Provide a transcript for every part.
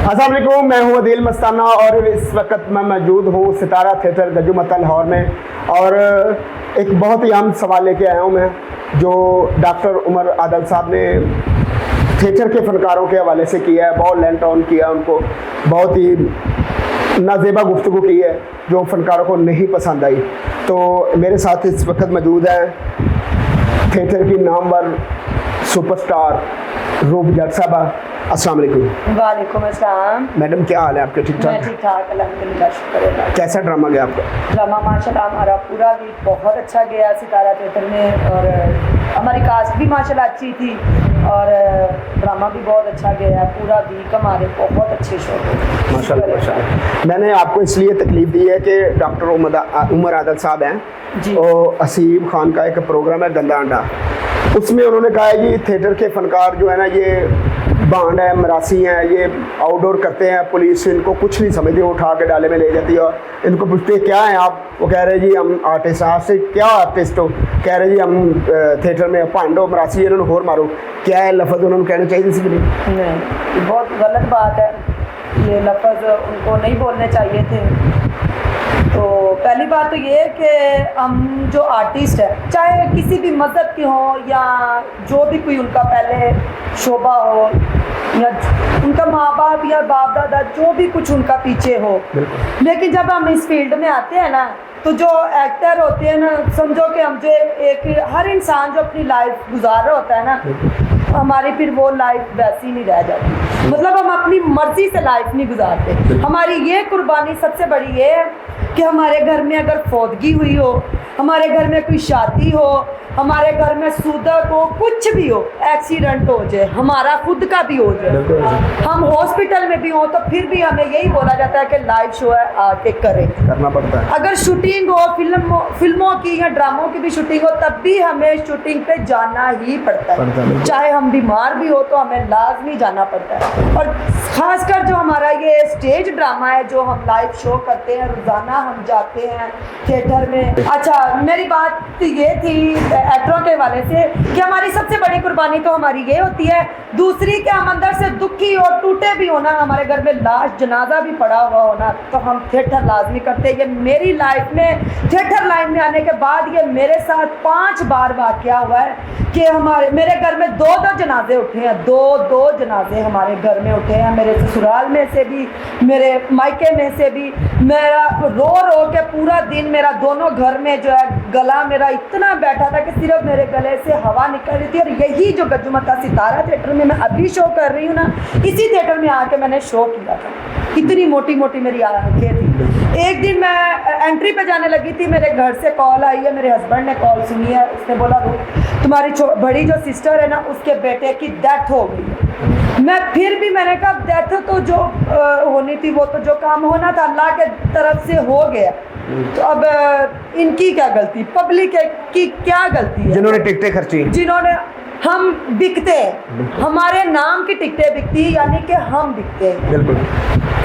अस्सलाम वालेकुम, मैं हूं अदील मस्ताना और इस वक्त मैं मौजूद हूं सितारा थिएटर गजुमत लाहौर में। और एक बहुत ही अहम सवाल लेके आया हूं मैं, जो डॉक्टर उमर आदल साहब ने थिएटर के फनकारों के हवाले से किया है। बहुत लेंट ऑन किया, उनको बहुत ही नाजेबा गुफ्तगू की है जो फनकारों को नहीं पसंद आई। तो मेरे साथ इस वक्त मौजूद है थिएटर की नामवर सुपरस्टार रूप जट साहबा। अस्सलाम वालेकुम। वालेकुम अस्सलाम। मैडम, क्या हाल है आपके? ठीक मैं ठाक? ठीक ठाक, अल्हम्दुलिल्लाह, शुक्र है। कैसा ड्रामा गया आपका? ड्रामा माशाल्लाह हमारा पूरा वीक बहुत अच्छा गया सितारा थिएटर में, और हमारी कास्ट भी माशाल्लाह अच्छी थी और ड्रामा भी बहुत अच्छा गया। पूरा वीक हमारे बहुत अच्छे शो थे माशाल्लाह माशाल्लाह। मैंने आपको इसलिए तकलीफ दी है कि डॉक्टर उमर आदल साहब हैं जी। और असीम खान का एक प्रोग्राम है गंदा अंडा, उसमें उन्होंने कहा है कि थिएटर के फनकार जो है ना, ये बांड है, मरासी हैं, ये आउटडोर करते हैं, पुलिस इनको कुछ नहीं समझती, उठा के डाले में ले जाती है। और इनको पूछते हैं क्या हैं आप, वो कह रहे जी हम आर्टिस्ट। आपसे क्या आर्टिस्ट हो? कह रहे जी हम थिएटर में पांडो मरासी इन्होंने होर मारो। क्या है लफ्ज़ उन्होंने कहने चाहिए थी? नहीं, ये बहुत गलत बात है, ये लफ्ज़ उनको नहीं बोलने चाहिए थे। तो पहली बात तो ये है कि हम जो आर्टिस्ट है, चाहे किसी भी मज़हब के हों या जो भी कोई उनका पहले शोभा हो या उनका माँ बाप या बाप दादा जो भी कुछ उनका पीछे हो, लेकिन जब हम इस फील्ड में आते हैं ना, तो जो एक्टर होते हैं ना, समझो कि हम जो एक हर इंसान जो अपनी लाइफ गुजार रहा होता है ना, हमारी फिर वो लाइफ वैसी नहीं रह जाती। मतलब हम अपनी मर्जी से लाइफ नहीं गुजारते। हमारी ये कुर्बानी सबसे बड़ी ये है कि हमारे घर में अगर फौतगी हुई हो, हमारे घर में कोई शादी हो, हमारे घर में सूदक हो, कुछ भी हो, एक्सीडेंट हो जाए, हमारा खुद का भी हो जाए, हम हॉस्पिटल में भी हो, तो फिर भी हमें यही बोला जाता है कि लाइव शो है, आके करें, करना पड़ता है। अगर शूटिंग हो, फिल्मों की या ड्रामों की भी शूटिंग हो, तब भी हमें शूटिंग पे जाना ही पड़ता है। चाहे हम बीमार भी हो तो हमें लाजमी जाना पड़ता है। और ख़ासकर जो हमारा ये स्टेज ड्रामा है, जो हम लाइव शो करते हैं, रोज़ाना हम जाते हैं थिएटर में। अच्छा, मेरी बात ये थी एक्टरों के हवाले से कि हमारी सबसे बड़ी कुर्बानी तो हमारी ये होती है। दूसरी कि हम अंदर से दुखी और टूटे भी होना, हमारे घर में लाश जनाजा भी पड़ा हुआ होना, तो हम थिएटर लाजमी करते हैं। ये मेरी लाइफ में थिएटर लाइन में आने के बाद ये मेरे साथ 5 बार वाक़या हुआ है कि मेरे घर में 2-2 जनाजे उठे हैं। 2-2 जनाजे हमारे घर में उठे हैं, मेरे ससुराल में से भी, मेरे मायके में से भी। मेरा रो रो के पूरा दिन मेरा दोनों घर में जो है गला मेरा इतना बैठा था कि सिर्फ मेरे गले से हवा निकल रही थी। और यही जो गजुमता सितारा थिएटर में मैं अभी शो कर रही हूँ ना, इसी थिएटर में आके मैंने शो किया था। इतनी मोटी मोटी मेरी आंखें थी। एक दिन मैं एंट्री पे जाने लगी थी, मेरे घर से कॉल आई है, मेरे हस्बैंड ने कॉल सुनी है। उसने बोला तुम्हारी बड़ी जो सिस्टर है ना, उसके बेटे की डेथ हो गई है। मैं फिर भी मैंने कहा डेथ तो जो होनी थी, वो तो जो काम होना था अल्लाह के तरफ से हो गया, तो अब इनकी क्या गलती, पब्लिक की क्या गलती है? जिन्होंने टिकटें खर्ची, जिन्होंने, हम बिकते हैं, हमारे नाम की टिकटें बिकती है, यानी कि हम बिकते हैं। बिल्कुल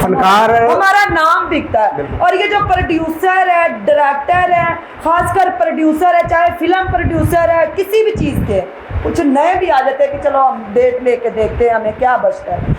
फनकार, हमारा नाम बिकता है। और ये जो प्रोड्यूसर है, डायरेक्टर है, खासकर प्रोड्यूसर है, चाहे फिल्म प्रोड्यूसर है, किसी भी चीज़ के, कुछ नए भी आ जाते हैं कि चलो हम डेट लेके देखते हैं हमें क्या बचता है,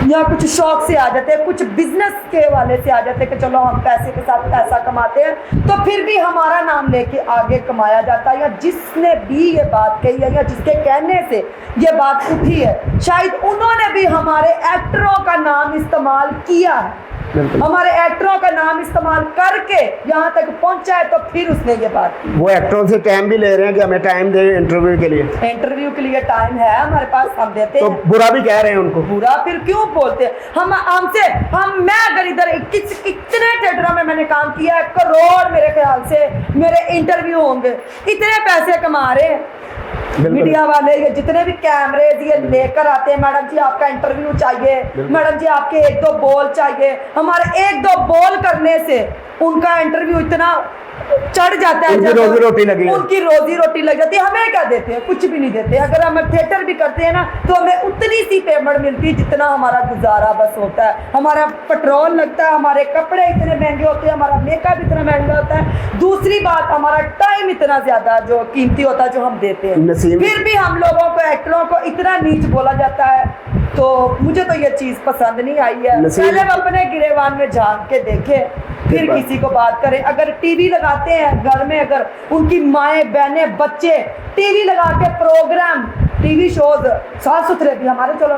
या कुछ शौक से आ जाते हैं, कुछ बिजनेस के वाले से आ जाते हैं कि चलो हम पैसे के साथ पैसा कमाते हैं, तो फिर भी हमारा नाम लेके आगे कमाया जाता है। या जिसने भी ये बात कही है या जिसके कहने से ये बात उठी है, शायद उन्होंने भी हमारे एक्टरों का नाम इस्तेमाल किया है, हमारे एक्टरों का नाम इस्तेमाल करके यहाँ तक पहुँचा है, तो फिर उसने ये बात की। वो एक्टरों से टाइम भी ले रहे हैं कि हमें टाइम दे इंटरव्यू के लिए। इंटरव्यू के लिए टाइम है हमारे पास, हम देते तो हैं। बुरा भी कह रहे हैं उनको। बुरा फिर क्यों बोलते हैं? मैं अगर इधर कितने थिएटरों में मैंने काम किया है, करोड़ मेरे ख्याल से मेरे इंटरव्यू होंगे, इतने पैसे कमा रहे हैं मीडिया वाले, ये जितने भी कैमरे ये लेकर आते हैं, मैडम जी आपका इंटरव्यू चाहिए, मैडम जी आपके 1-2 बोल चाहिए। हमारे 1-2 बोल करने से उनका इंटरव्यू इतना चढ़ जाता है, उनकी रोजी रोटी लगी, उनकी रोजी रोटी लग जाती है। हमें क्या देते हैं? कुछ भी नहीं देते। अगर हम थिएटर भी करते हैं ना, तो हमें उतनी सी पेमेंट मिलती है जितना हमारा गुजारा बस होता है। हमारा पेट्रोल लगता है, हमारे कपड़े इतने महंगे होते हैं, हमारा मेकअप इतना महंगा होता है, दूसरी बात हमारा टाइम इतना ज्यादा जो कीमती होता है जो हम देते हैं। फिर भी हम लोगों को, एक्टरों को इतना नीच बोला जाता है तो मुझे तो ये चीज़ पसंद नहीं आई है। पहले वो अपने गिरेबान में झांक के देखे, फिर किसी को बात करें। अगर टीवी लगाते हैं घर में, अगर उनकी माएँ बहनें बच्चे टीवी लगा के प्रोग्राम, टीवी शोज साफ सुथरे भी, हमारे चलो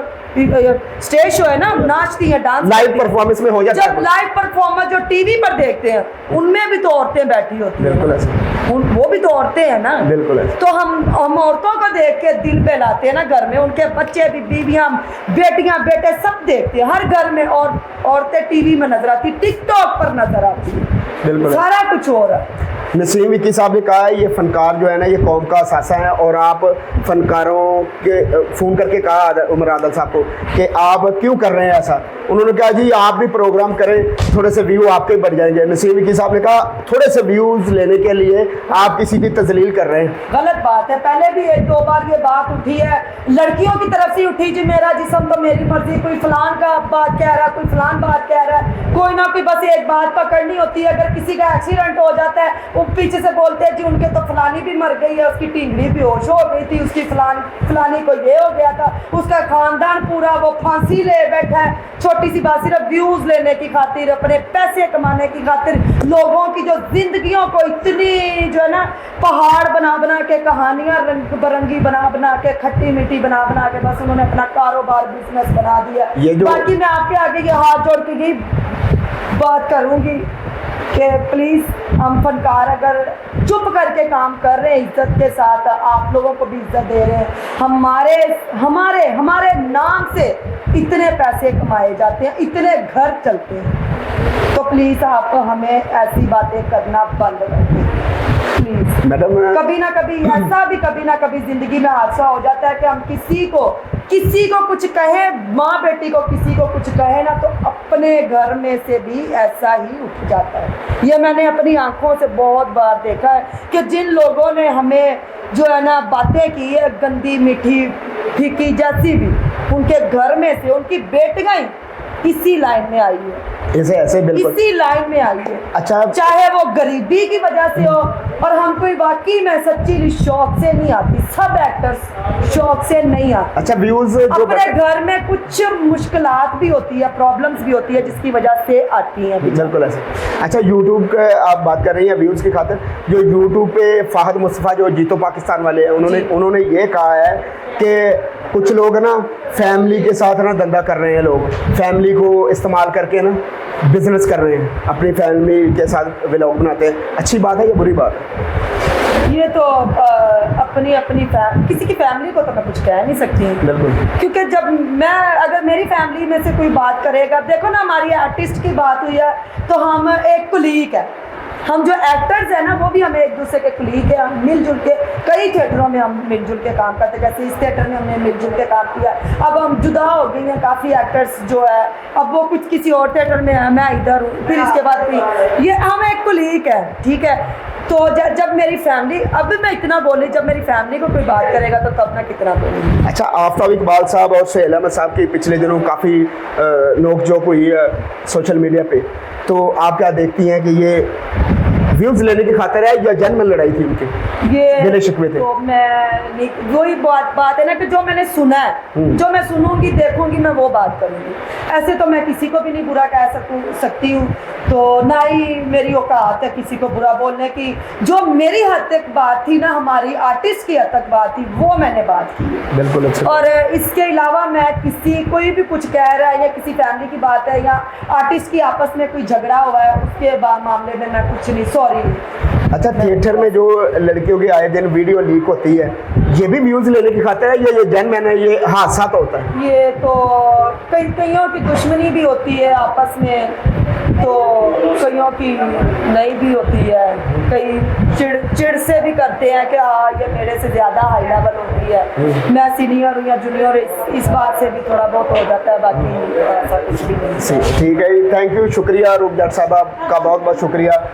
स्टेज शो है ना, नाचती है, डांस लाइव परफॉर्मेंस में हो जाता है। जब लाइव परफॉर्मेंस जो टीवी पर देखते हैं उनमें भी तो औरतें बैठी होती हैं। बिल्कुल ऐसे, वो भी तो औरतें हैं ना। बिल्कुल ऐसे। तो हम औरतों को देख के दिल पे लाते हैं ना, घर में उनके बच्चे भी, बीवियां, बेटियां, बेटे सब देखते हैं। हर घर में और औरतें टीवी में नजर आती, टिकटॉक पर नजर आती है, बिल्कुल सारा कुछ हो रहा है। नसीम विक्की साहब ने कहा है ये फनकार जो है ना ये कौम का असासा है, और आप फनकारों के फ़ोन करके कहा उमर आदल साहब को कि आप क्यों कर रहे हैं ऐसा। उन्होंने कहा जी आप भी प्रोग्राम करें, थोड़े से व्यू आपके बढ़ जाएंगे। नसीम विक्की साहब ने कहा थोड़े से व्यूज़ लेने के लिए आप किसी की तजलील कर रहे हैं। गलत बात है। पहले भी एक दो बार ये बात उठी है, लड़कियों की तरफ से उठी जी, मेरा जिस्म तो मेरी मर्जी, कोई फलान का बात कह रहा है, कोई फलान बात कह रहा है, कोई ना कोई बस एक बात पकड़नी होती है। अगर किसी का एक्सीडेंट हो जाता है वो पीछे से बोलते हैं जी उनके तो फलानी भी मर गई है, उसकी टिंगड़ी बेहोश हो गई थी, उसकी फलानी को ये हो गया था, उसका खानदान पूरा वो फांसी ले बैठा है। छोटी सी बात, सिर्फ व्यूज लेने की खातिर, अपने पैसे कमाने की खातिर लोगों की जो जिंदगियों को इतनी जो है ना पहाड़ बना बना के, कहानियां रंग बिरंगी बना बना के, खट्टी मीठी बना बना के बस उन्होंने अपना कारोबार बिजनेस बना दिया। बाकी मैं आपके आगे ये हाथ जोड़ के यही बात करूंगी कि प्लीज़ हम फनकार अगर चुप करके काम कर रहे हैं, इज्जत के साथ आप लोगों को भी इज्जत दे रहे हैं, हमारे नाम से इतने पैसे कमाए जाते हैं, इतने घर चलते हैं, तो प्लीज़ आप हमें ऐसी बातें करना बंद कर दें प्लीज़। मैडम कभी ना कभी ऐसा भी कभी ना कभी ज़िंदगी में हादसा हो जाता है कि हम किसी को कुछ कहें, माँ बेटी को किसी को कुछ कहे ना, तो अपने घर में से भी ऐसा ही उठ जाता है। ये मैंने अपनी आंखों से बहुत बार देखा है कि जिन लोगों ने हमें जो है ना बातें की है गंदी मीठी फीकी जैसी भी, उनके घर में से उनकी बेटियां इसी लाइन में आई है, ऐसे बिल्कुल इसी लाइन में आई है। अच्छा, चाहे वो गरीबी की वजह से हो, और हम कोई वाकई में सच्ची शौक से नहीं आती, सब एक्टर्स शौक से नहीं आते। अच्छा, व्यूज जो अपने घर में कुछ मुश्किलात भी होती है, प्रॉब्लम्स भी होती है, जिसकी वजह से आती हैं। बिल्कुल ऐसे। अच्छा, यूट्यूब का आप बात कर रही हैं व्यूज़ की खातिर, जो यूट्यूब पे फ़ाहद मुस्तफ़ा जो जीतो पाकिस्तान वाले हैं, उन्होंने ये कहा है कि कुछ लोग ना फैमिली के साथ ना धंधा कर रहे हैं, लोग फैमिली को इस्तेमाल करके ना बिजनेस कर रहे हैं, अपनी फैमिली के साथ व्लॉग बनाते हैं। अच्छी बात है या बुरी बात है? ये तो अपनी किसी की फैमिली को तो मैं कुछ कह नहीं सकती हूँ, बिल्कुल, क्योंकि जब अगर मेरी फैमिली में से कोई बात करेगा, देखो ना हमारी आर्टिस्ट की बात हुई है तो हम एक कुलीग है, हम जो एक्टर्स हैं ना वो भी हमें एक दूसरे के कुलीग है, हम मिलजुल के कई थिएटरों में हम मिलजुल के काम करते हैं, जैसे इस थिएटर में हमने मिलजुल के काम किया। अब हम जुदा हो गई हैं काफ़ी एक्टर्स जो है, अब वो कुछ किसी और थिएटर में है, मैं इधर हूँ, फिर इसके बाद भी ये हम एक कुलीग है, ठीक है। तो जब मेरी फैमिली, अब मैं इतना बोली, जब मेरी फैमिली को कोई बात करेगा तो तब मैं कितना बोलूँगी। अच्छा, आफ्ताब इकबाल साहब और सुहेल अहमद साहब की पिछले दिनों काफ़ी नोक-झोंक हुई है सोशल मीडिया पे, तो आप क्या देखती हैं कि ये व्यूज लेने की खातिर है या जन्म लड़ाई थी उनकी, ये शिकवे थे? तो मैं वही बात है ना कि जो मैंने सुना है, जो मैं सुनूंगी देखूंगी मैं वो बात करूंगी। ऐसे तो मैं किसी को भी नहीं बुरा कह सकती हूँ, तो ना ही मेरी औकात है किसी को बुरा बोलने की। जो मेरी हद तक बात थी ना, हमारी आर्टिस्ट की हद तक बात थी, वो मैंने बात की। बिल्कुल अच्छा। और इसके अलावा मैं कोई भी कुछ कह रहा है या किसी फैमिली की बात है या आर्टिस्ट की आपस में कोई झगड़ा हुआ है, उसके मामले में मैं कुछ नहीं, सॉरी। अच्छा, थिएटर में जो लड़कियों की आए दिन वीडियो लीक होती है, ये भी व्यूज लेने की खातिर है या ये जन मैंने ये हादसा तो होता है? ये तो कईयों की दुश्मनी भी होती है आपस में, तो कईयों की नहीं भी होती है, कई चिड़ से भी करते हैं कि हाँ ये मेरे से ज़्यादा हाई लेवल होती है, मैं सीनियर हूँ या जूनियर, इस बात से भी थोड़ा बहुत हो जाता है, बाकी ऐसा कुछ भी नहीं। ठीक है, थैंक यू, शुक्रिया रूप जट साहब, आपका बहुत बहुत शुक्रिया।